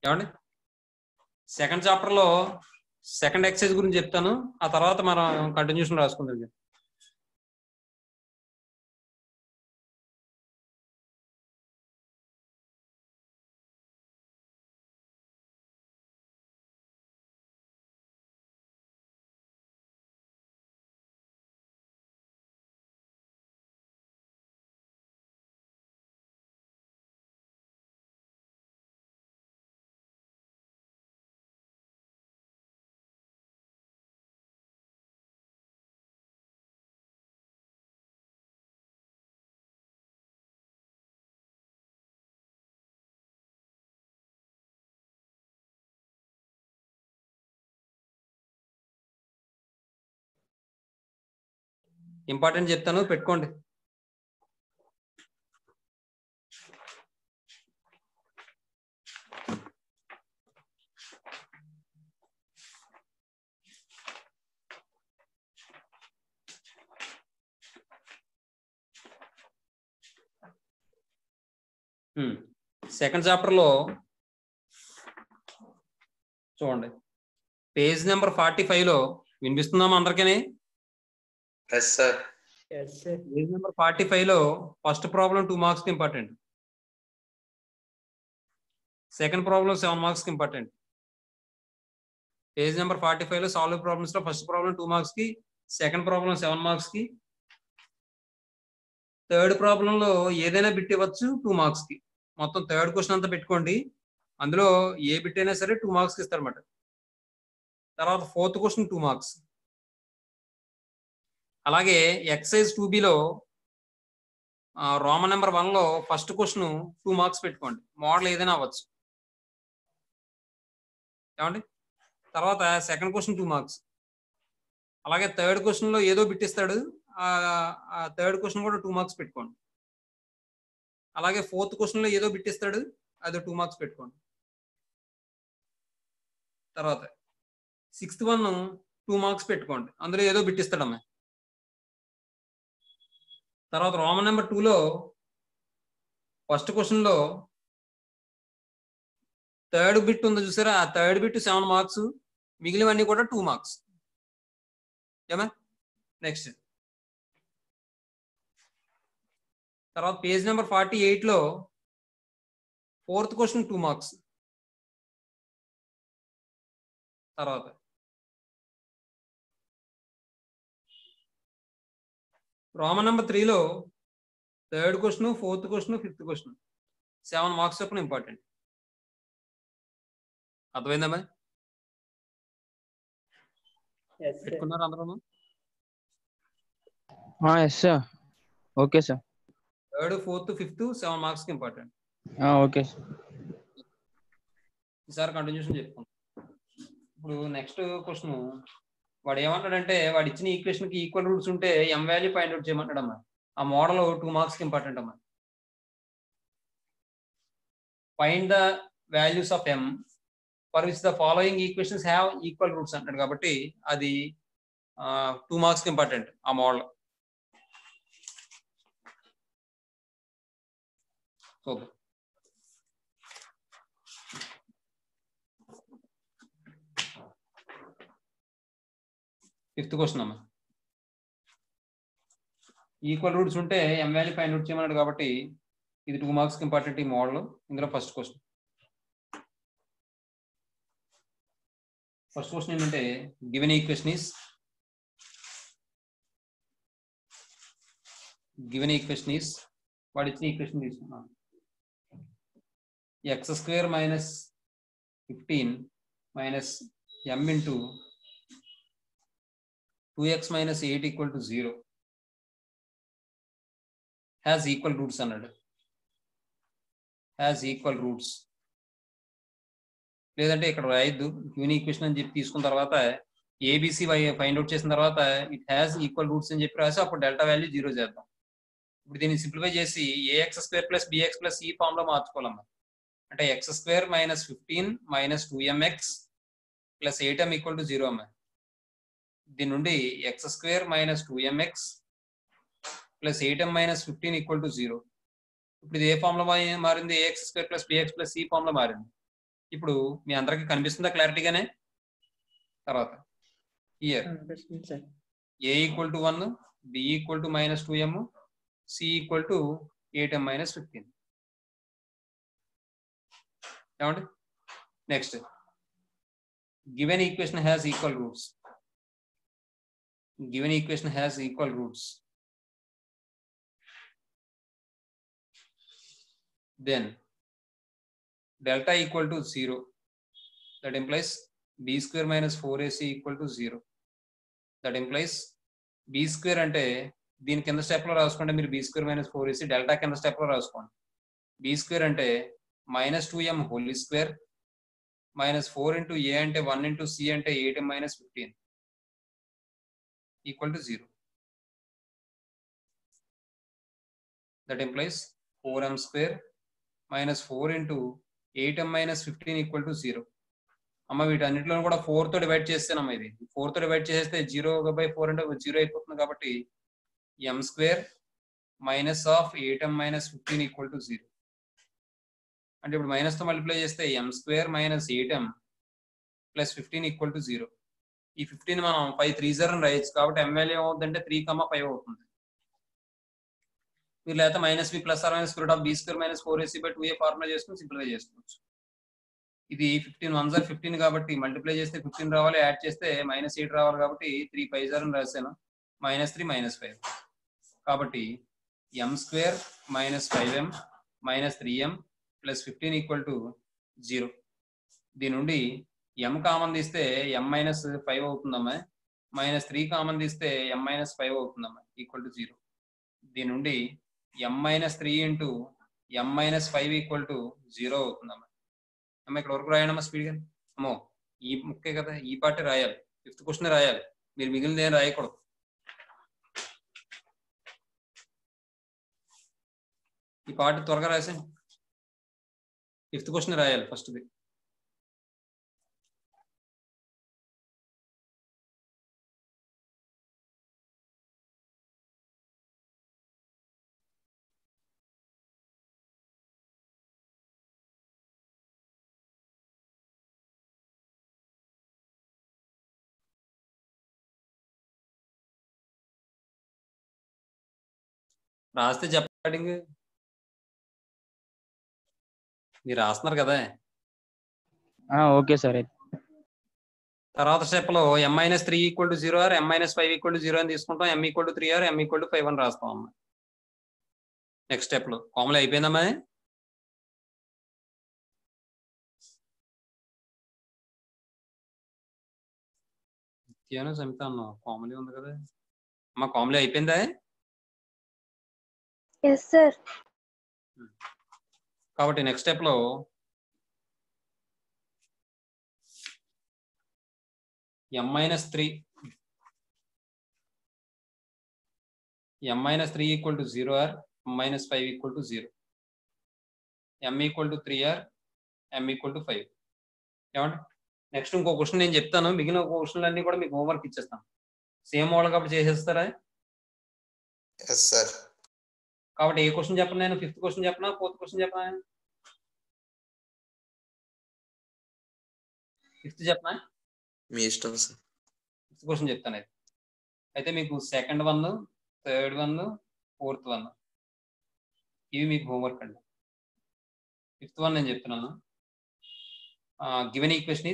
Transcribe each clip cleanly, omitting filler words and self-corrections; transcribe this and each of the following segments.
ఏమండి second chapter లో second exercise గురించి చెప్తాను, ఆ తర్వాత మనం కంటిన్యూషన్ రాసుకుందాం. ఇంపార్టెంట్ చెప్తాను, పెట్టుకోండి. సెకండ్ చాప్టర్ లో చూడండి, పేజ్ నెంబర్ 45 లో వినిపిస్తున్నామా అందరికీ? పేజ్ నెంబర్ 45 లో ఫస్ట్ ప్రాబ్లం 2 మార్క్స్ కి ఇంపార్టెంట్, సెకండ్ ప్రాబ్లం 7 మార్క్స్ కి ఇంపార్టెంట్. పేజ్ నెంబర్ 45 లో సాల్వ్ ప్రాబ్లమ్స్ లో ఫస్ట్ ప్రాబ్లం 2 మార్క్స్ కి, సెకండ్ ప్రాబ్లం 7 మార్క్స్ కి, థర్డ్ ప్రాబ్లం లో ఏదైనా బిట్ ఇవ్వచ్చు 2 మార్క్స్ కి. మొత్తం థర్డ్ క్వశ్చన్ అంతా పెట్టుకోండి, అందులో ఏ బిట్ అయినా సరే 2 మార్క్స్ కి ఇస్తారన్నమాట. తర్వాత ఫోర్త్ క్వశ్చన్ 2 మార్క్స్. అలాగే ఎక్సైజ్ 2B లో రోమన్ నెంబర్ 1 లో ఫస్ట్ క్వశ్చన్ 2 మార్క్స్ పెట్టుకోండి, మోడల్ ఏదైనా అవ్వచ్చు. ఏమండి తర్వాత సెకండ్ క్వశ్చన్ 2 మార్క్స్. అలాగే థర్డ్ క్వశ్చన్ లో ఏదో బిట్ ఇస్తాడు, ఆ థర్డ్ క్వశ్చన్ కూడా 2 మార్క్స్ పెట్టుకోండి. అలాగే ఫోర్త్ క్వశ్చన్ లో ఏదో బిట్ ఇస్తాడు, అది 2 మార్క్స్ పెట్టుకోండి. తర్వాత సిక్స్త్ 2 మార్క్స్ పెట్టుకోండి, అందులో ఏదో బిట్ ఇస్తాడమ్మా. తర్వాత రోమన్ నెంబర్ 2 లో ఫస్ట్ క్వశ్చన్ లో థర్డ్ బిట్ ఉంది చూసారా, ఆ థర్డ్ బిట్ 7 మార్క్స్, మిగిలినవన్నీ కూడా 2 మార్క్స్. ఏమా నెక్స్ట్ తర్వాత పేజ్ నెంబర్ 48 లో ఫోర్త్ క్వశ్చన్ 2 మార్క్స్. తర్వాత రోమన్ నెంబర్ 3 లో third question, fourth question, fifth question 7 marks చొప్పున ఇంపార్టెంట్. అర్థమైందమ్మా? పెట్టుకున్నారు అందరూ? Okay sir. Third, fourth, fifth 7 marks కి ఇంపార్టెంట్. Okay sir. ఈసారి కంటిన్యూషన్ చెప్పుకుంటాం. ఇప్పుడు నెక్స్ట్ క్వశ్చన్ వాడు ఏమంటాడంటే, వాడు ఇచ్చిన ఈక్వేషన్ కి ఈక్వల్ రూట్స్ ఉంటే ఎం వాల్యూ ఫైండ్ అవుట్ చేయమంటాడమ్మా. ఆ మోడల్ 2 మార్క్స్ కి ఇంపార్టెంట్ అమ్మా. Find the values of M for which the following equations have equal roots అంటాడు, కాబట్టి అది 2 మార్క్స్ కి ఇంపార్టెంట్ ఆ మోడల్. ఓకే, ఫిఫ్త్ క్వశ్చన్ అమ్మా. ఈక్వల్ రూట్స్ ఉంటే ఎం వాల్యూ ఫైండ్ అవుట్ చేయమన్నాడు, కాబట్టి ఇది 2 మార్క్స్ కి ఇంపార్టెంట్ ఈ మోడల్. ఇందులో ఫస్ట్ క్వశ్చన్ ఏంటంటే, గివెన్ ఈక్వేషన్ ఈస్ వాడు ఇచ్చిన ఈక్వేషన్ తీసుకున్నాను, x² minus 15 minus m into 2x minus 8 equal to 0 has equal roots అన్నాడు. హ్యాస్ ఈక్వల్ రూట్స్ లేదంటే ఇక్కడ రాయద్దు, గివెన్ ఈక్వేషన్ అని చెప్పి తీసుకున్న తర్వాత ఏబిసి ఫైండ్ అవుట్ చేసిన తర్వాత ఇట్ హ్యాస్ ఈక్వల్ రూట్స్ అని చెప్పి రాసి అప్పుడు డెల్టా వాల్యూ 0 చేద్దాం. ఇప్పుడు దీన్ని సింప్లిఫై చేసి ax² ప్లస్ bx ప్లస్ ఈ ఫామ్ లో మార్చుకోవాలమ్మా. అంటే x² minus 15 minus 2mx plus 8m equal to 0 అమ్మా. దీని నుండి x² minus 2mx plus 8m minus 15 equal to 0. ఇప్పుడు ఇది ఏ ఫామ్ లో మారింది? ax² ప్లస్ bx ప్లస్ ఈ ఫామ్ లో మారింది. ఇప్పుడు మీ అందరికి కనిపిస్తుందా క్లారిటీగానే? తర్వాత here a equal to 1, b equal to -2m, c equal to 8m - 15. ఏమండి? Next given equation has equal roots. Given equation has equal roots. Then delta equal to 0. That implies b square minus 4ac equal to 0. That implies b square అంటే దీని కింద step లో రాసుకోండి మీరు. b square minus 4ac delta కింద step లో రాసుకోండి. b square అంటే -2m whole square minus 4 into a అంటే 1 into c అంటే 8m - 15 equal to 0. That implies 4m square minus 4 into 8m - 15 equal to 0. అమ్మ వీటన్నిటిలో కూడా 4 తో డివైడ్ చేస్తానమ్మా. ఇది 4 తో డివైడ్ చేస్తే 0/4 అంటే 0 అయిపోతుంది. కాబట్టి m square minus of 8m - 15 equal to 0. అంటే ఇప్పుడు మైనస్ తో మల్టిప్లై చేస్తే m square minus 8m plus 15 equal to 0. ఈ 15 మనం 5 3 0 అని రాయొచ్చు. కాబట్టి m వాల్యూ ఏమవుతుందంటే 3,5 అవుతుంది. మీరు లేకపోతే -b plus or minus square of b square minus 4ac/2a formula చేసుకుని సింప్లిఫై చేసుకోవచ్చు. ఇది 15 1 0 15 కాబట్టి మల్టిప్లై చేస్తే 15 రావాలి, యాడ్ చేస్తే -8 రావాలి. కాబట్టి 3 5 0 అని రాశాను. -3 -5. కాబట్టి m square minus 5m minus 3m plus 15 equal to 0. దీని నుండి m కామన్ తీస్తే m - 5 అవుతుందమ్మా. -3 కామన్ తీస్తే m - 5 అవుతుందమ్మా ఈక్వల్ టు 0. దీని నుండి m - 3 into m - 5 equal to 0 అవుతుందమ్మా. అమ్మ ఇక్కడ వరకు రాయండమ్మా స్పీడ్గా. అమ్మో ఈ ముక్కే కదా, ఈ పార్టీ రాయాలి. 5th క్వశ్చన్ రాయాలి. మీరు మిగిలిన ఏం రాయకూడదు. ఈ పార్ట్ త్వరగా రాసి 5th క్వశ్చన్ రాయాలి ఫస్ట్ది. రాస్తే చెప్పండి. మీరు రాస్తున్నారు కదా. Okay sir. తర్వాత స్టెప్ లో m - 3 equal to 0 or m - 5 equal to 0 అని తీసుకుంటాం. m equal to 3 or m equal to 5 అని రాస్తాం అమ్మా. నెక్స్ట్ స్టెప్ లో ఫార్ములా అయిపోయిందమ్మా. సమిత అన్న ఫార్ములా ఉంది కదా అమ్మా. ఫార్ములా అయిపోయిందా? Yes sir. కాబట్టి నెక్స్ట్ స్టెప్ లో m - 3 equal to 0 or m - 5 equal to 0. m equal to 3 or m equal to 5. ఏమండి? నెక్స్ట్ ఇంకో క్వశ్చన్ నేను చెప్తాను. మిగిలిన క్వశ్చన్లు అన్ని కూడా మీకు హోంవర్క్ ఇచ్చేస్తాను. సేమ్ వాళ్ళు కాబట్టి చేసేస్తారా? Yes sir. కాబట్టి ఏ క్వశ్చన్ చెప్పను నేను? 5th క్వశ్చన్ చెప్పనా, 4th క్వశ్చన్ చెప్పనా? 5th చెప్పనా? మీ ఇష్టం సార్. 5th క్వశ్చన్ చెప్తాను. అయితే మీకు 2nd 1, 3rd 1, 4th 1 ఇవి మీకు హోంవర్క్ అండి. 5th 1 నేను చెప్తున్నాను. గివెన్ ఈక్వేషన్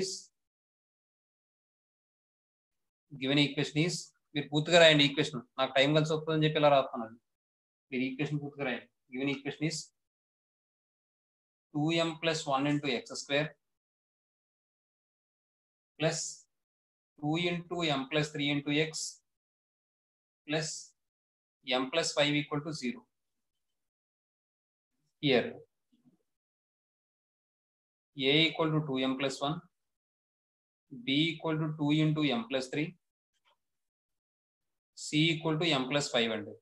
ఈస్ మీరు పూర్తిగా రాయండి ఈక్వేషన్. నాకు టైం కలిసి వస్తుందని చెప్పి ఇలా రాస్తున్నాను. మీరు ఈక్వేషన్ పూర్తిగా రాయండి. Given equation is 2m + 1 into x square plus 2 into m + 3 into x plus m + 5 equal to 0. Here a equal to 2m + 1, b equal to 2 into m + 3, c equal to m + 5 అండి.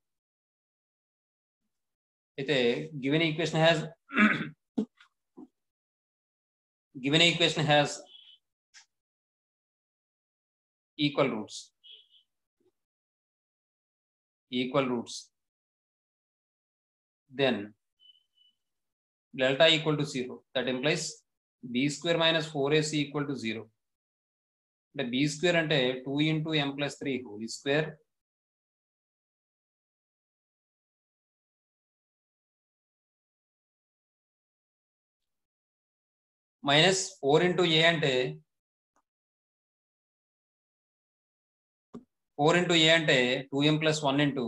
అయితే given equation has equal roots. Then delta equal to 0. That implies b square minus 4ac equal to 0. అంటే b square అంటే 2 into m plus 3 whole square minus 4 into ఏ అంటే 2m plus 1 into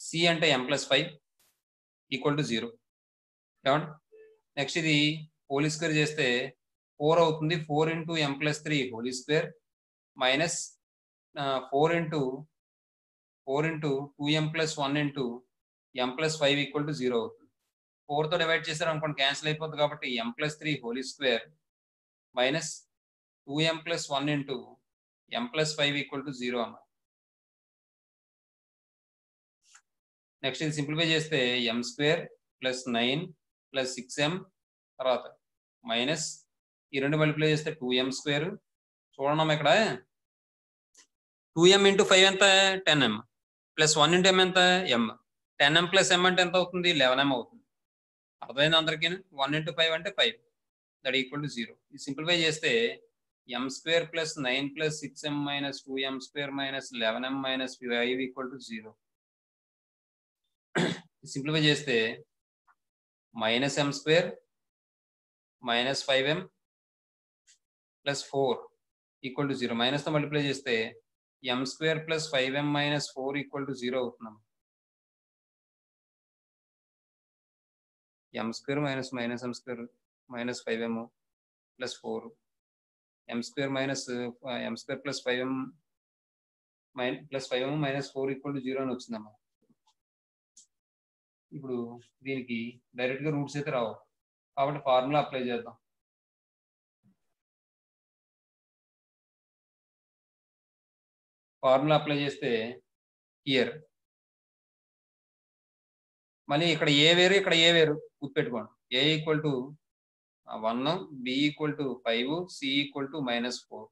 C అంటే m plus 5 equal to 0. ఏమండి next ఇది whole square చేస్తే 4 అవుతుంది. 4 into m plus 3 whole square minus 4 into 2m plus 1 into m plus 5 equal to 0 అవుతుంది. 4తో divide చేశారు అనుకోండి క్యాన్సిల్ అయిపోతుంది కాబట్టి m plus 3 whole square minus 2m plus 1 into m plus 5 equal to 0 అన్నమాట. నెక్స్ట్ ఇది సింప్లిఫై చేస్తే M square plus 9 plus 6m తర్వాత మైనస్ ఈ రెండు మల్టిప్లై చేస్తే 2m స్క్వేర్. చూడడం ఇక్కడ 2m ఇంటూ 5 ఎంత 10m ప్లస్ 1 ఇంటూ m ఎంత m. 10m ప్లస్ m అంటే ఎంత అవుతుంది 11m అవుతుంది. అర్థమైంది అందరికీ. 1 ఇంటూ 5 అంటే 5 దట్ ఈక్వల్ టు 0. ఇది సింప్లిఫై చేస్తే m square plus 9 plus 6m minus 2m square minus 11m minus 5 equal to 0. Simplify చేస్తే minus m square minus 5m plus 4 equal to 0. మైనస్తో మల్టిప్లై చేస్తే m square plus 5m minus 4 equal to 0 అవుతున్నాం. m square minus m square minus 5m plus 4 m square minus m square plus 5m plus 5m minus 4 equal to 0 అని వచ్చిందమ్మా. ఇప్పుడు దీనికి direct గా roots అయితే రావు కాబట్టి ఫార్ములా అప్లై చేద్దాం. ఫార్ములా అప్లై చేస్తే హియర్ మళ్ళీ ఇక్కడ ఏ వేరు ఇక్కడ ఏ వేరు గుర్తుపెట్టుకోండి. A equal to 1 b equal to 5 c equal to minus 4.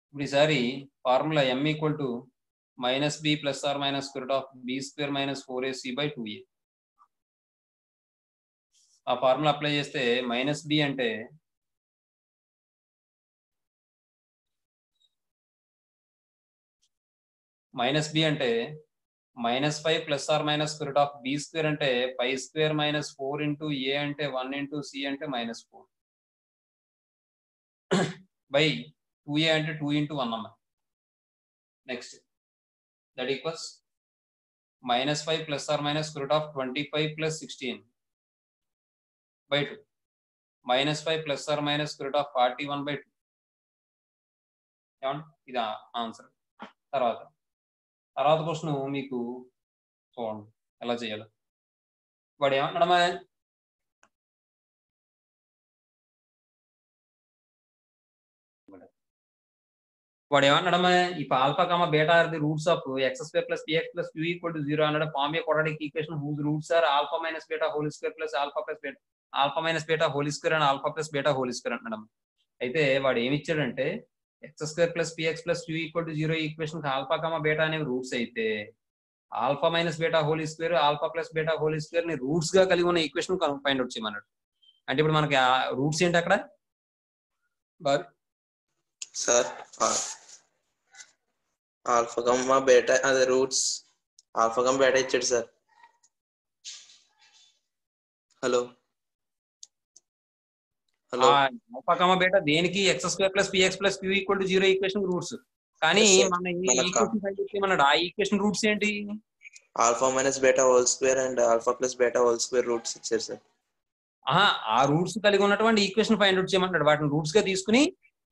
ఇప్పుడు ఈసారి formula m equal to minus b plus or minus square of b square minus 4ac by 2a. ఆ ఫార్ములా అప్లై చేస్తే minus b అంటే minus 5 plus or minus square of b square అంటే 5 square minus 4 into ఏ అంటే 1 into C అంటే minus 4 by 2a అంటే 2 into 1 అమ్మ. Next that equals minus 5 plus or minus square of 25 plus 16 by 2 minus 5 plus or minus square of 41 by 2. ఏమండి ఇది answer. తర్వాత question మీకు చూడండి ఎలా చేయాలో. వాడు ఏమంటున్నామా ఈ alpha comma beta are the roots of x square plus p x plus q equal to 0 అన్నాడు. Form a quadratic equation whose roots are alpha minus beta whole square plus alpha minus beta whole square and alpha plus beta whole square అంటున్నాం. అయితే వాడు ఏమి ఇచ్చాడంటే x square plus p x plus q equal to 0 equation alpha comma beta అనేవి roots అయితే alpha minus beta whole square alpha plus beta whole square ని roots గా కలిగి ఉన్న ఈక్వేషన్ ఫైండ్ అవుట్ చేయమన్నాడు. అంటే ఇప్పుడు మనకి రూట్స్ ఏంటి అక్కడ సార్? ఆల్ఫా గమ్మా బీటా అదే రూట్స్ ఆల్ఫా గమ్ బీటా ఇచ్చాడు sir. Hello alpha comma beta దేనికి x square plus p x plus q equal to 0 equation roots. కానీ మన ఈక్వేషన్ ఫైండ్ అవుట్ చేయమన్నాడు. ఆ ఈక్వేషన్ రూట్స్ ఏంటి? Alpha minus beta whole square and alpha plus beta whole square roots ఇచ్చారు sir. ఆ roots కలిగి ఉన్నటువంటి ఈక్వేషన్ ఫైండ్ అవుట్ చేయమంటాడు. వాటిని రూట్స్ గా తీసుకుని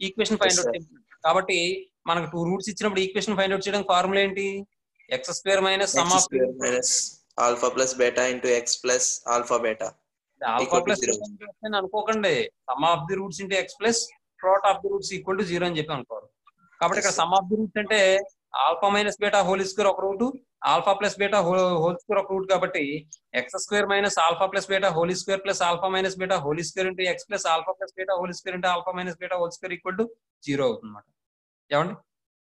ఈక్వేషన్ ఫైండ్ అవుట్ చేయమంటాడు. కాబట్టి మనకు 2 రూట్స్ ఇచ్చినప్పుడు ఈక్వేషన్ ఫైండ్ అవుట్ చేయడానికి ఫార్ములా ఏంటి? X square minus sum of alpha plus beta into x plus alpha beta. Alpha plus అని అనుకోకండి. Sum of the roots into x plus product of the roots equal to 0 అని చెప్పి అనుకోరు. కాబట్టి ఇక్కడ sum of the roots అంటే alpha minus beta whole square ఒక root, alpha plus beta whole square ఒక రూట్. కాబట్టి x square minus alpha plus beta whole square plus alpha minus beta whole square into x plus alpha plus beta whole square into alpha minus beta whole square equal to 0 అవుతుంది అన్నమాట. ఏమండి?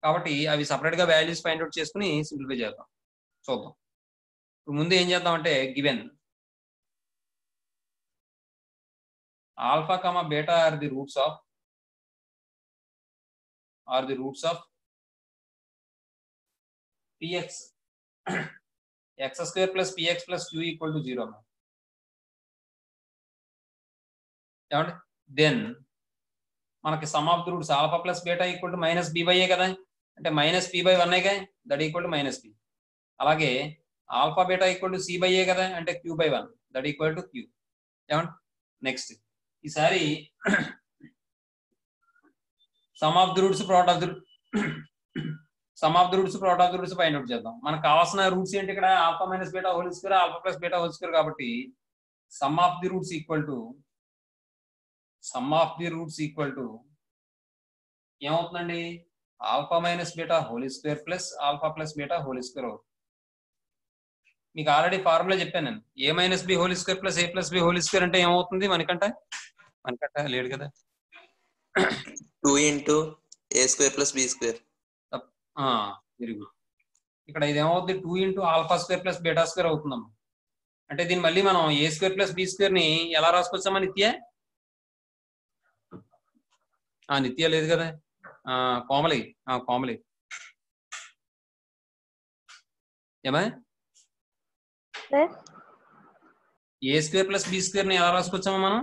కాబట్టి అవి separate గా values find out చేసుకుని simplify చేద్దాం. చూద్దాం. ఇప్పుడు ముందు ఏం చేద్దామంటే given alpha comma beta are the roots of px x square plus px plus q equal to 0. ఏమండి దెన్ మనకి sum of the roots alpha plus beta equal to minus b by a కదా, అంటే minus p by 1 that equal to minus p. అలాగే alpha beta equal to c by a కదా, అంటే q by 1 that equal to q. ఏమండి next ఈసారి sum of the roots product of the roots find out చేద్దాం. మనకు కావాల్సిన roots ఏంటి ఇక్కడ alpha minus beta whole square, alpha plus beta whole square. కాబట్టి sum of the roots equal to ఏమవుతుందండి, alpha minus beta whole square plus alpha plus beta whole square అవుతుంది. మీకు already formula చెప్పాను నేను, a minus b whole square plus a plus b whole square అంటే ఏమవుతుంది, మనకంట లేడు కదా, 2 into a square plus b square. Very good. ఇక్కడ ఇది ఏమవుతుంది, 2 into alpha square plus beta square అవుతుందమ్మా. అంటే దీన్ని మళ్ళీ మనం a square plus b square ని ఎలా రాసుకొచ్చామా, నిత్య లేదు కదా, కోమలి ఏమా a square plus b square ని ఎలా రాసుకొచ్చామా మనం,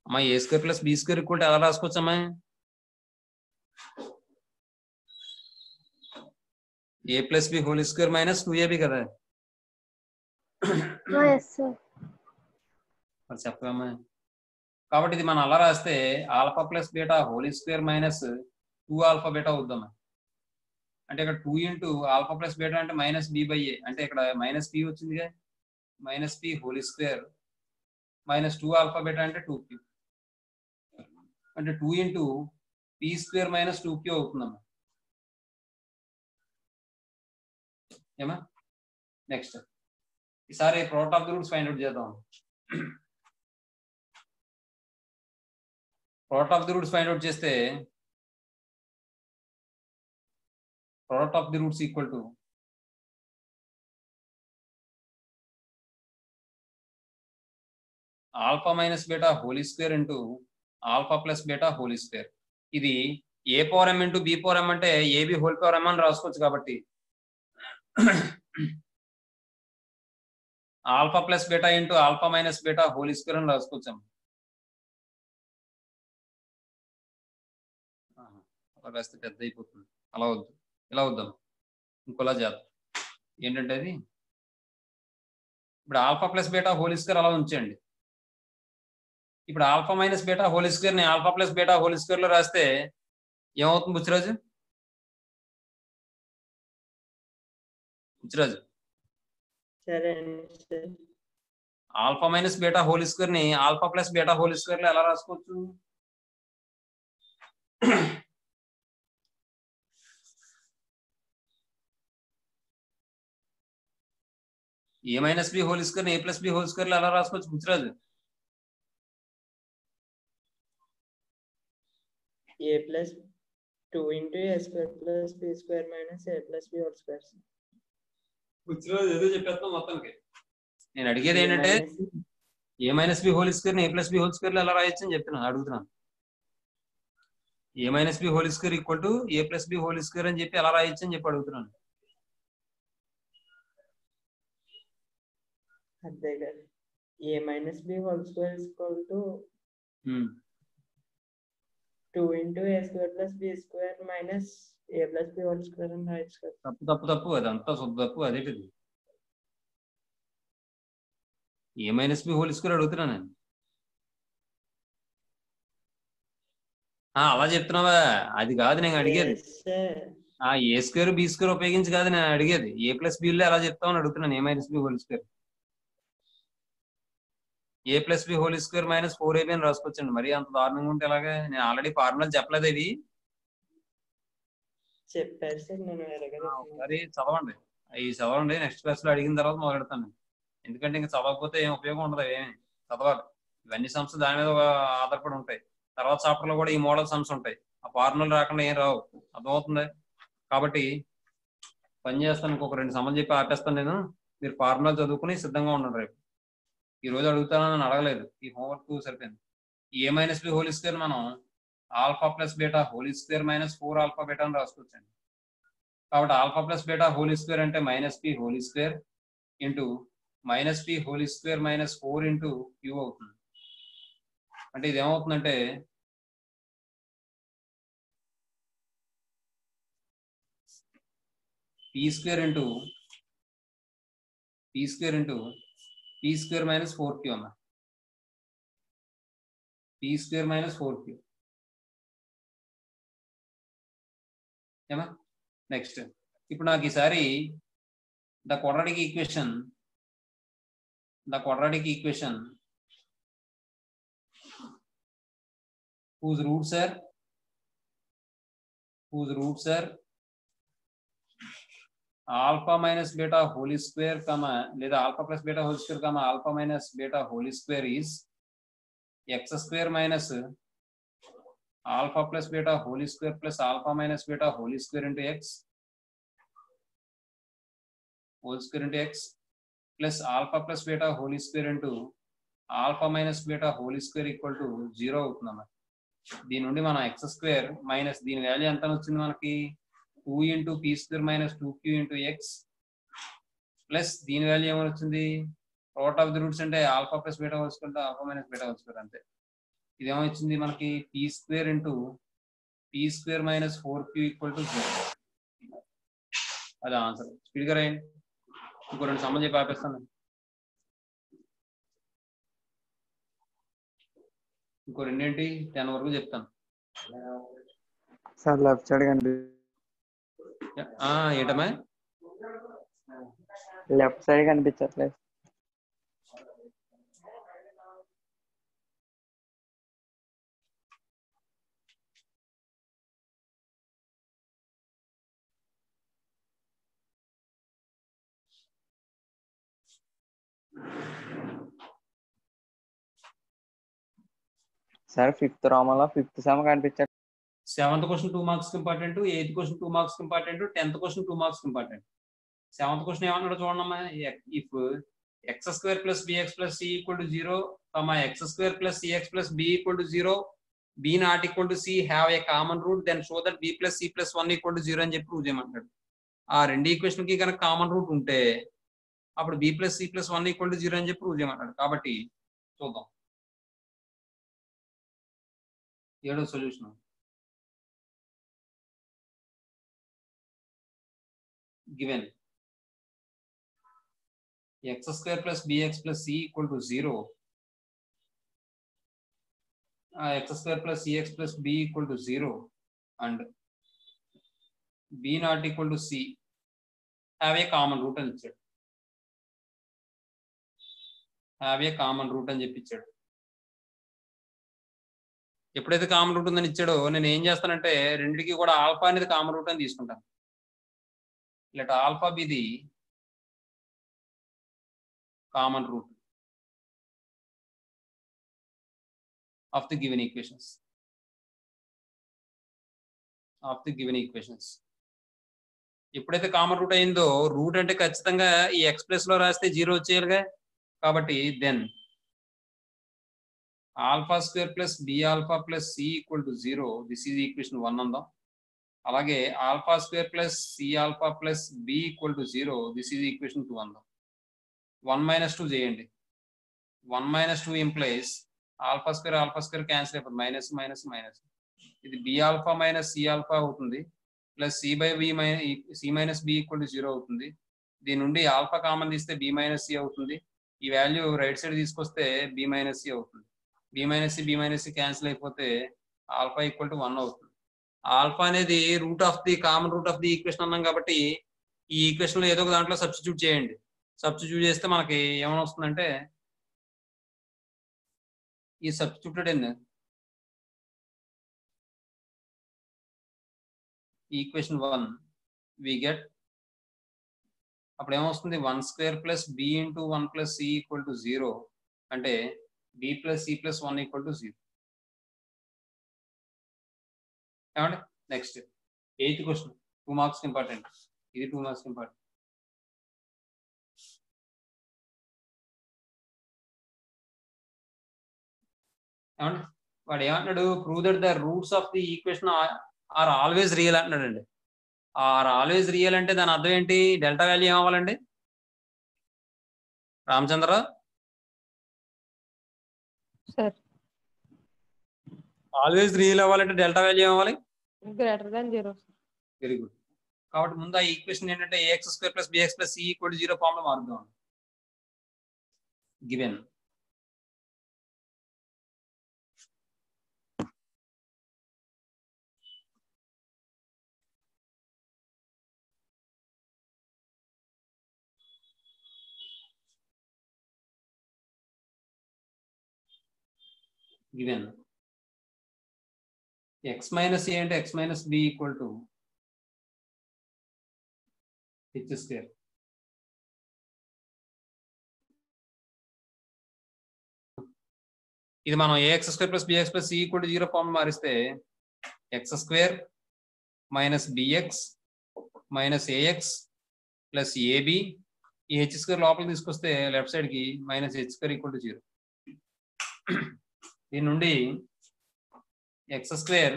అమ్మా a square plus b square equal to ఎలా రాసుకోవచ్చమ్మా, a plus b whole square minus 2ab కదా. మరి చెప్పమ్మా. కాబట్టి ఇది మనం అలా రాస్తే alpha plus beta whole square minus 2 alpha beta అవుద్దమ్మా. అంటే ఇక్కడ 2 into ఆల్ఫా ప్లస్ బీటా అంటే మైనస్ బి బై ఏ, అంటే ఇక్కడ మైనస్ పి వచ్చిందిగా, minus p whole square minus 2 alpha beta అంటే 2q, అంటే 2 into P square minus 2q అవుతుందమ్మా. ఏమా నెక్స్ట్ ఈసారి product of the roots find out చేద్దాం. Product of the roots find out చేస్తే product of the roots equal to alpha minus beta whole square into alpha plus beta whole square. ఇది a power m into b power m అంటే ab whole power m అని రాసుకోవచ్చు. కాబట్టి alpha plus beta into alpha minus beta whole square అని రాసుకోవచ్చాము. అలా రాస్తే పెద్ద అయిపోతుంది, అలా వద్దు, ఇలా వద్దాం, ఇంకోలా చేద్దాం. ఏంటంటే అది ఇప్పుడు alpha plus beta whole square అలా ఉంచండి. ఇప్పుడు alpha minus beta whole square ని alpha plus beta whole square లో రాస్తే ఏమవుతుంది Buchiraju? Alpha minus beta whole square ని alpha plus beta whole square లో ఎలా రాసుకోవచ్చు? A minus b whole square ని a plus b whole square లో ఎలా రాసుకోవచ్చు Buchiraju? a plus 2 into a square plus b square minus a plus b whole square. Buchiraju ఏదో చెప్పేస్తాం మొత్తానికి. నేను అడిగేది ఏంటంటే a minus b whole square ని a plus b whole square లో ఎలా రాయొచ్చు అని చెప్తున్నాను, అడుగుతున్నాను. A minus b whole square equal to a plus b whole square అని చెప్పి ఎలా రాయొచ్చు అని చెప్పి అడుగుతున్నాను. అదే కదా, a minus b whole square is equal to 2 into a square plus b square minus a plus b whole square and right square. తప్పు అదంతా శుద్ధ తప్పు. అదేంటిది ఏ మైనస్ బి హోల్ స్క్వేర్ అడుగుతున్నాను నేను. అలా చెప్తున్నావా? అది కాదు నేను అడిగేది. ఏ స్క్వేర్ బి స్క్వేర్ ఉపయోగించి కాదు నేను అడిగేది, ఏ ప్లస్ బిలో ఎలా చెప్తామని అడుగుతున్నాను. A minus b whole square a plus b whole square minus 4ab అని రాసుకొచ్చండి. మరి అంత దారుణంగా ఉంటే ఎలాగా? నేను ఆల్రెడీ ఫార్ములా చెప్పలేదు, ఇది చెప్పారు సార్. నేను ఒకసారి చదవండి, అవి చదవండి. నెక్స్ట్ క్లాస్ లో అడిగిన తర్వాత మొదలెడతాను. ఎందుకంటే ఇంకా చదవకపోతే ఏం ఉపయోగం ఉండదు. ఏమి చదవాలి, ఇవన్నీ సమ్స్ దాని మీద ఆధారపడి ఉంటాయి. తర్వాత చాప్టర్ లో కూడా ఈ మోడల్ సమ్స్ ఉంటాయి. ఆ ఫార్ములా రాకుండా ఏం రావు, అర్థమవుతుంది. కాబట్టి పని చేస్తాను, ఇంకొక 2 సమ్మలు చెప్పి ఆపేస్తాను నేను. మీరు ఫార్ములా చదువుకుని సిద్ధంగా ఉండండి. రేపు ఈ రోజు అడుగుతానని అడగలేదు, ఈ హోంవర్క్ సరిపోయింది. A minus b whole square మనం alpha plus beta whole square minus 4 alpha beta అని రాసుకోవచ్చండి. కాబట్టి alpha plus beta whole square అంటే minus p whole square into minus p whole square minus 4 into q అవుతుంది. అంటే ఇది ఏమవుతుందంటే p square into p square minus 4 q అన్న, p square minus 4 q. ఏమా నెక్స్ట్ ఇప్పుడు నాకు ఈసారి the quadratic equation whose roots are alpha minus beta whole square లేదా alpha plus beta whole square alpha minus beta whole square is x square minus alpha plus beta whole square plus alpha minus beta whole square into x plus alpha plus beta whole square into alpha minus beta whole square equal to 0 అవుతుందన్నమాట. దీని నుండి మనం X square minus దీని value ఎంత వచ్చింది మనకి 2 into p square minus 2q into x plus దీని value ఏమని వచ్చింది రూట్ ఆఫ్ ది రూట్స్ అంటే alpha plus beta whole square alpha minus beta whole square అంతే. ఇదేమో వచ్చింది మనకి P square into p square minus 4q equal to 0. అది answer. స్పీడ్గా రాయండి, ఇంకో 2 సమ్మలు చెప్పి ఆపేస్తాను. ఇంకో 2 ఏంటి 10 వరకు చెప్తాను. సార్ లెఫ్ట్ సైడ్ ఏంటమ్మా లెఫ్ట్ సైడ్ కనిపించట్లేదు. సార్ 5th రామలో 5th సమ్ కనిపించట్లేదు. 7th question 2 marks important, 8th question 2 marks important, 10th question 2 marks important. 7th question ఏమన్నాడు చూడమ్మా, if x square plus b x plus c equal to 0, x square plus c x plus b equal to 0, b not equal to c have a common root then show that b plus c plus 1 equal to 0 అని చెప్పి prove చేయమంటాడు. ఆ 2 equation కి కనుక common root ఉంటే అప్పుడు b plus c plus 1 equal to 0 అని చెప్పి prove చేయమంటాడు. కాబట్టి చూద్దాం 7వ సొల్యూషన్. Given x square plus bx plus c equal to 0, x square plus cx plus b equal to 0 and b not equal to c have a common root అని ఇచ్చాడు. have a common root అని చెప్పించాడు. ఎప్పుడైతే common route ఉందని ఇచ్చాడో నేను ఏం చేస్తానంటే రెండికి కూడా ఆల్ఫా అనేది కామన్ రూట్ అని తీసుకుంటాను. Let alpha be the common root of the given equations. ఎప్పుడైతే కామన్ రూట్ అయిందో రూట్ అంటే ఖచ్చితంగా ఈ ఎక్స్ ప్లస్ లో రాస్తే 0 వచ్చేయాలిగా. కాబట్టి then alpha square plus b alpha plus c equal to 0, this is equation 1 అందాం. అలాగే alpha square plus c alpha plus b equal to 0, this is equation 2 అందాం. 1 minus 2 చేయండి. 1 minus 2 implies alpha square cancel అయిపోతుంది, minus minus minus. ఇది b alpha minus c alpha అవుతుంది plus c by b c minus b equal to 0 అవుతుంది. దీని నుండి alpha common తీస్తే b minus c అవుతుంది. ఈ వాల్యూ రైట్ సైడ్ తీసుకొస్తే బి మైనస్ సి అవుతుంది. బి మైనస్ సి క్యాన్సిల్ అయిపోతే ఆల్ఫా ఈక్వల్ టు 1 అవుతుంది. ఆల్ఫా అనేది root of the common root of the equation అన్నాం కాబట్టి ఈ ఈక్వేషన్ లో ఏదో ఒక దాంట్లో సబ్స్టిట్యూట్ చేయండి. సబ్స్టిట్యూట్ చేస్తే మనకి ఏమైనా వస్తుందంటే ఈ substituted in equation 1 we get, అప్పుడు ఏమొస్తుంది 1 square plus b into 1 plus c equal to 0 అంటే b plus c plus 1 equal to 0. ఏమండి next 8th question 2 marks important, ఇది 2 మార్క్స్ ఇంపార్టెంట్. ఏమండి వాడు ఏమంటున్నాడు, prove that the roots of the equation are always real అంటున్నాడండి. Are always real అంటే దాని అర్థం ఏంటి, డెల్టా వాల్యూ ఏమవ్వాలండి రామచంద్ర? సార్ ఆల్వేస్ రియల్ అవ్వాలంటే డెల్టా వాల్యూ ఏమవ్వాలి? Greater than 0. Very good. కాబట్టి ముందు ఆ ఈక్వేషన్ ఏంటంటే ax² + bx + c = 0 ఫామ్ లో మారుద్దాం. Given given x minus a అంటే x minus b equal to h². ఇది మనం ax² + bx + c = 0 ఫామ్ మారిస్తే x² - bx - ax + ab, ఈ h² లోపల తీసుకొస్తే లెఫ్ట్ సైడ్ కి -h² = 0. దీని నుండి x²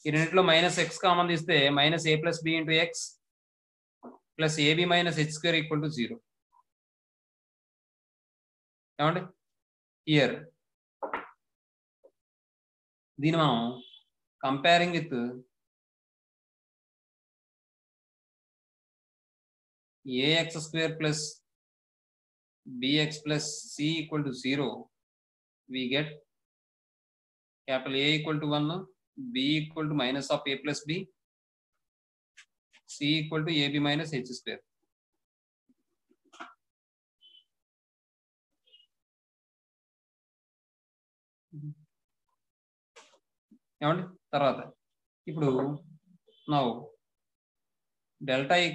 ఈ రెండిట్లో -x కామన్ తీస్తే -a + b × x + ab - h² = 0. ఏమండి హియర్ దీన్ని మనం comparing with ax² + bx + c = 0, we get capital A = 1, b = -of a + b, c = ab - h². ఏమండి తర్వాత ఇప్పుడు now delta =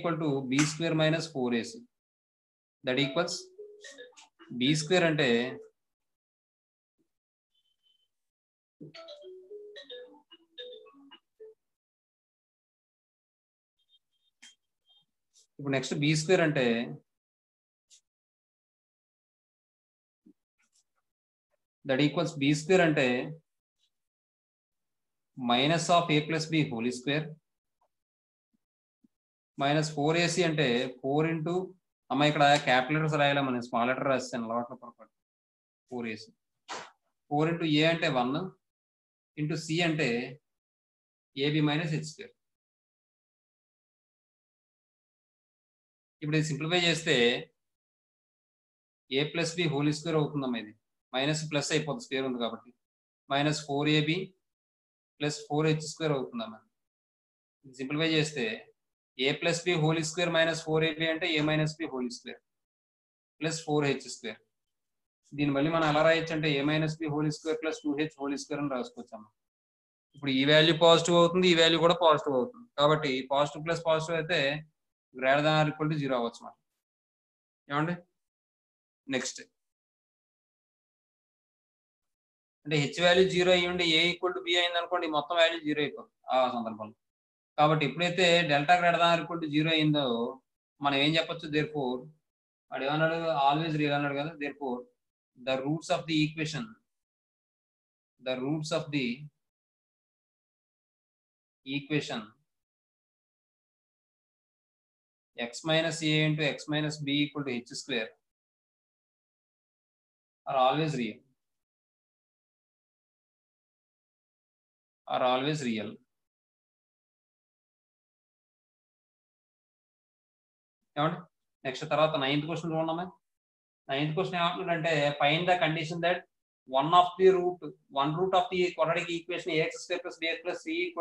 b² - 4ac, that equals b² అంటే ఇప్పుడు next b² అంటే that equals b² అంటే -of a + b whole square -4ac అంటే 4 into అమ్మ ఇక్కడ క్యాపిటల్ లెటర్స్ రాయాలి, మనం స్మాల్ లెటర్ రాస్తాను అలవాట్ల పొరపాటు. 4ac 4 ఇంటూ a అంటే 1 ఇంటూ c అంటే ab - h². ఇప్పుడు ఇది సింప్లిఫై చేస్తే a + b హోల్ స్క్వేర్ అవుతుందమ్మా, ఇది మైనస్ ప్లస్ అయిపోతుంది స్క్వేర్ ఉంది కాబట్టి, -4ab + 4h² అవుతుందమ్మా. సింప్లిఫై చేస్తే a + b whole square -4ab అంటే a - b whole square + 4h². దీన్ని మళ్ళీ మనం ఎలా రాయొచ్చు అంటే a - b whole square + 2h whole square అని రాసుకోవచ్చమ్మా. ఇప్పుడు ఈ వాల్యూ పాజిటివ్ అవుతుంది, ఈ వాల్యూ కూడా పాజిటివ్ అవుతుంది, కాబట్టి పాజిటివ్ ప్లస్ పాజిటివ్ అయితే > 0 అవ్వచ్చు మాట. ఏమండి నెక్స్ట్ అంటే h వాల్యూ 0 అయ్యండి, a = b అయింది అనుకోండి, మొత్తం వాల్యూ 0 అయిపోతుంది ఆ సందర్భంలో. కాబట్టి ఎప్పుడైతే డెల్టా > 0 అయిందో మనం ఏం చెప్పొచ్చు, దేర్ఫోర్ వాడు ఏమన్నాడు, ఆల్వేస్ రియల్ అన్నాడు కదా, therefore the roots of the equation x - a × x - b = h² are always real. ఏమండి నెక్స్ట్ తర్వాత 9th క్వశ్చన్ చూడమ్మా. 9th క్వశ్చన్ ఏమంటున్నాడంటే find the condition that one root of the quadratic equation ax² + bx + c =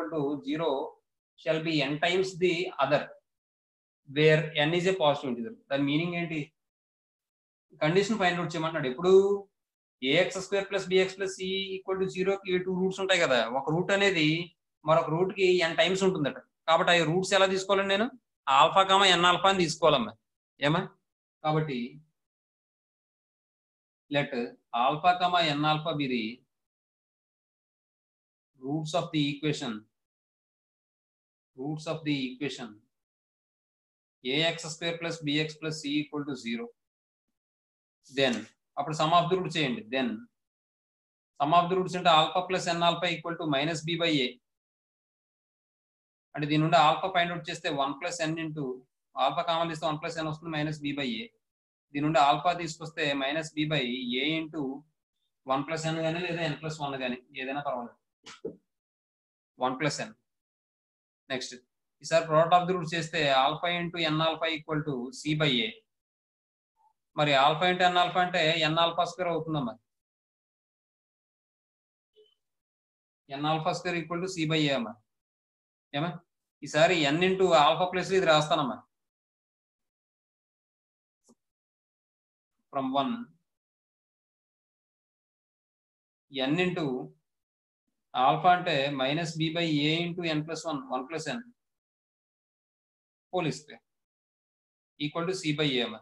0 shall be n times the other where n is a positive integer. దాని meaning ఏంటి, condition find out చేయమంటున్నాడు. ఇప్పుడు ax² + bx + c = 0 కి 2 roots ఉంటాయి కదా, ఒక route అనేది మరొక రూట్ కి n టైమ్స్ ఉంటుందట. కాబట్టి ఆ రూట్స్ ఎలా తీసుకోవాలండి, నేను ఆల్ఫా n ఆల్ఫా అని తీసుకోవాలమ్మా. ఏమా కాబట్టి let alpha n alpha be the roots of the equation roots of the equation ax² + bx + c = 0, then అప్పుడు సమ్ ఆఫ్ ది రూట్స్ చేయండి. Then sum of the roots అంటే alpha plus n alpha equal to -b/a. అంటే దీని నుండి alpha find out చేస్తే 1 + n into alpha common తీస్తే 1 + n వస్తుంది -b/a. దీని నుండి ఆల్ఫా తీసుకొస్తే -b/a ఇంటూ 1 + n కానీ లేదా n+1 కానీ ఏదైనా పర్వాలేదు. 1 + n. నెక్స్ట్ ఈసారి ప్రోడక్ట్ ఆఫ్ ది రూట్స్ చేస్తే alpha into n alpha equal to c/a. మరి ఆల్ఫా ఇంటూ n ఆల్ఫా అంటే n² అవుతుందమ్మా. n² ఈక్వల్ టు c/a అమ్మా. ఏమా ఈసారి n ఇంటూ ఆల్ఫా ప్లస్ ఇది రాస్తానమ్మా. ఫ్రమ్ 1 n ఇంటూ ఆల్ఫా అంటే -b/a into n+1 1 + n whole square equal to c/a అమ్మా.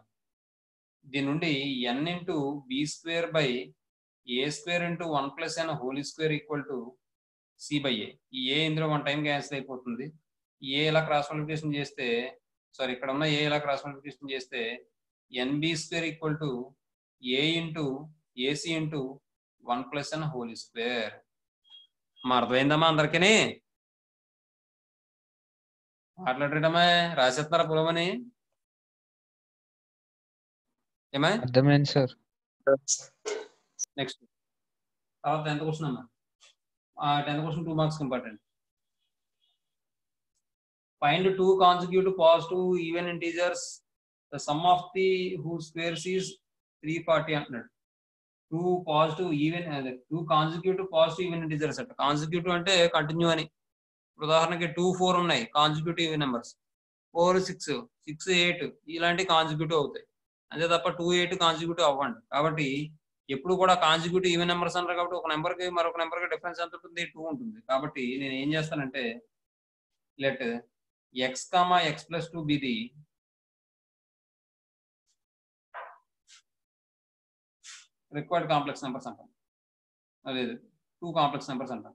దీని నుండి n into b²/a² into 1 + n whole square equal to c/a. ఈ a ఇందులో 1 టైం క్యాన్సిల్ అయిపోతుంది. ఈ a ఇలా క్రాస్ మల్టిప్లికేషన్ చేస్తే ఇక్కడ ఉన్న a ఇలా క్రాస్ మల్టిప్లికేషన్ చేస్తే nb² equal to a into ac into 1 + n whole square. అర్థమైందమ్మా అందరికీ? మాట్లాడటమే రాసేస్తున్నారా పులమని? ఏమా అర్థమైంది సార్. నెక్స్ట్ తర్వాత 10th క్వశ్చన్ అమ్మా. 10th question 2 marks important. Find 2 consecutive positive even integers, the sum of the whose squares is 340 అంటున్నాడు. 2 consecutive positive even integers అంట. Consecutive అంటే కంటిన్యూ అని. ఉదాహరణకి 2, 4 ఉన్నాయి కాన్సిక్యూటివ్ నెంబర్స్. 4, 6, 6, 8 ఇలాంటి కాన్సిక్యూటివ్ అవుతాయి. అంతే తప్ప 2, 8 కాన్సిక్యూటివ్ అవ్వండి. కాబట్టి ఎప్పుడు కూడా కాన్సిక్యూటివ్ ఈవెన్ నెంబర్స్ అంటారు కాబట్టి ఒక నెంబర్కి మరొక నెంబర్కి డిఫరెన్స్ ఎంత ఉంటుంది? 2 ఉంటుంది. కాబట్టి నేను ఏం చేస్తానంటే let x, x + 2 be the required complex numbers అంటాం. అదే 2 కాంప్లెక్స్ నెంబర్స్ అంటాం.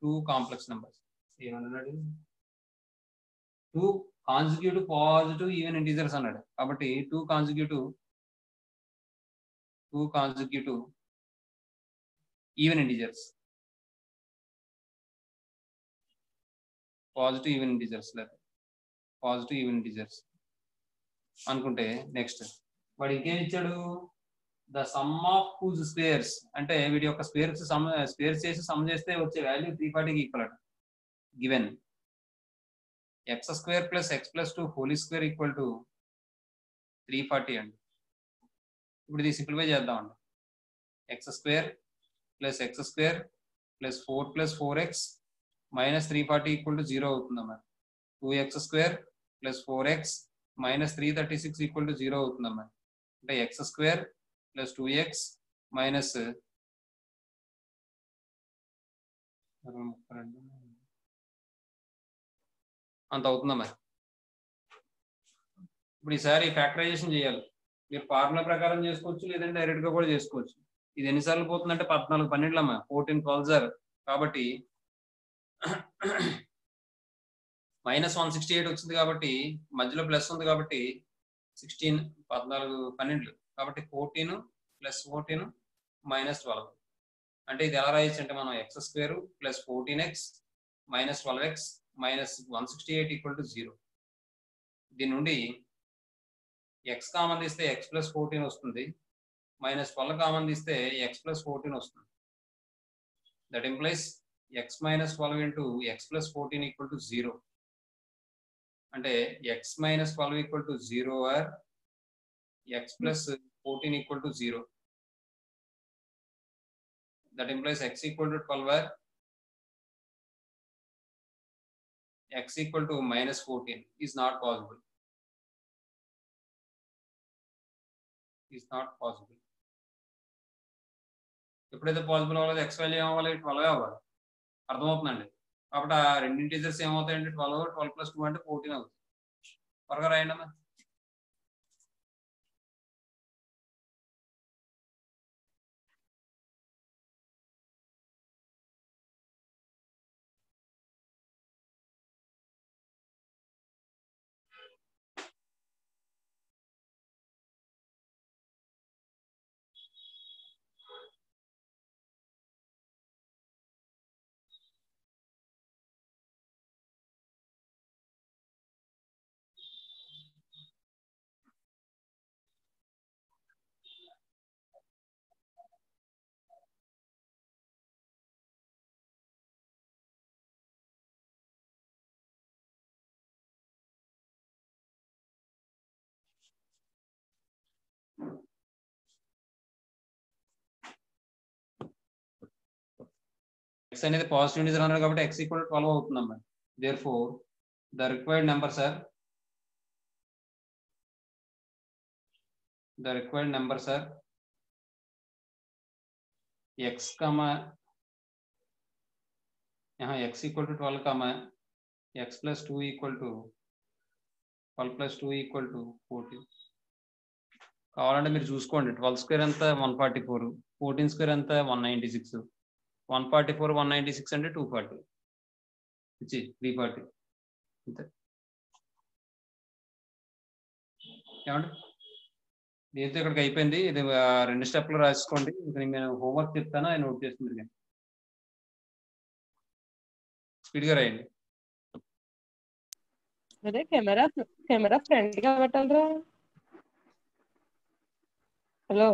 2 కాంప్లెక్స్ నెంబర్స్ ఏమన్నాడు? 2 కాన్సిక్యూటివ్ పాజిటివ్ ఈవెన్ ఇంటీజర్స్ అన్నాడు. కాబట్టి 2 consecutive even integers, positive even integers లేదా పాజిటివ్ ఈవెన్ ఇంటీజర్స్ అనుకుంటే నెక్స్ట్ వాడు ఇంకేం ఇచ్చాడు? The sum of whose squares అంటే వీటి యొక్క స్క్వేర్స్ చేసి సమ్ చేస్తే వచ్చే వాల్యూ 340కి ఈక్వల్ అట. గివెన్ x² + x + 2 whole square equal to 340 అండి. ఇప్పుడు ఇది సింప్లిఫై చేద్దామండి. x² + x² + 4 + 4x - 340 equal to 0 అవుతుందమ్మా. 2x² + 4x - 336 ఈక్వల్ టు 0 అవుతుందమ్మా. అంటే x² + 2x మైనస్ అంత అవుతుందమ్మా. ఇప్పుడు ఈసారి ఫ్యాక్టరైజేషన్ చేయాలి. మీరు ఫార్ములా ప్రకారం చేసుకోవచ్చు, లేదంటే డైరెక్ట్ గా కూడా చేసుకోవచ్చు. ఇది ఎన్నిసార్లు పోతుందంటే 14 12 అమ్మా. 14 12 కాబట్టి -168 వచ్చింది కాబట్టి మధ్యలో ప్లస్ ఉంది కాబట్టి 16 14 12 కాబట్టి 14 + 14 - 12. అంటే ఇది ఎలా రాయొచ్చు అంటే మనం x² + 14x - 12x - 168 equal to 0. దీని నుండి x కామన్ తీస్తే x + 14 వస్తుంది, -12 కామన్ తీస్తే x + 14 వస్తుంది. That implies x - 12 into x + 14 equal to 0. అంటే x - 12 equal to 0 or x + 14 equal to 0. That implies x equal to 12 or x equal to -14 is not possible. ఎప్పుడైతే possible అవ్వలేదు x value ఏమవ్వాలి? 12 అవ్వాలి. అర్థమవుతుందండి. కాబట్టి ఆ రెండు ఇంటీజర్స్ ఏమవుతాయంటే 12 + 2 అంటే 14 అవుతుంది. త్వరగా రాయండి అమ్మా. అనేది పాజిటివ్ ఇంటిజర్ అన్నాడు కాబట్టి x ఈక్వల్ 12 అవుతుందమ్మా. therefore the required numbers are x comma x equal to 12 comma x plus 2 equal to 12 plus 2 equal to 14. కావాలంటే మీరు చూసుకోండి. 12 స్క్వేర్ ఎంత 144, 14 స్క్వేర్ ఎంత 196, 144 196 అంటే 240 340 అంతే. ఏమండి దీంతో ఇక్కడికి అయిపోయింది. ఇది 2 స్టెప్లు రాసుకోండి. ఇంకా నేను హోంవర్క్ చెప్తాను, ఆయన నోట్ చేస్తుంది కానీ స్పీడ్గా రాయండి. అదే కెమెరా ఫ్రంట్ గా పెట్టాలరా. హలో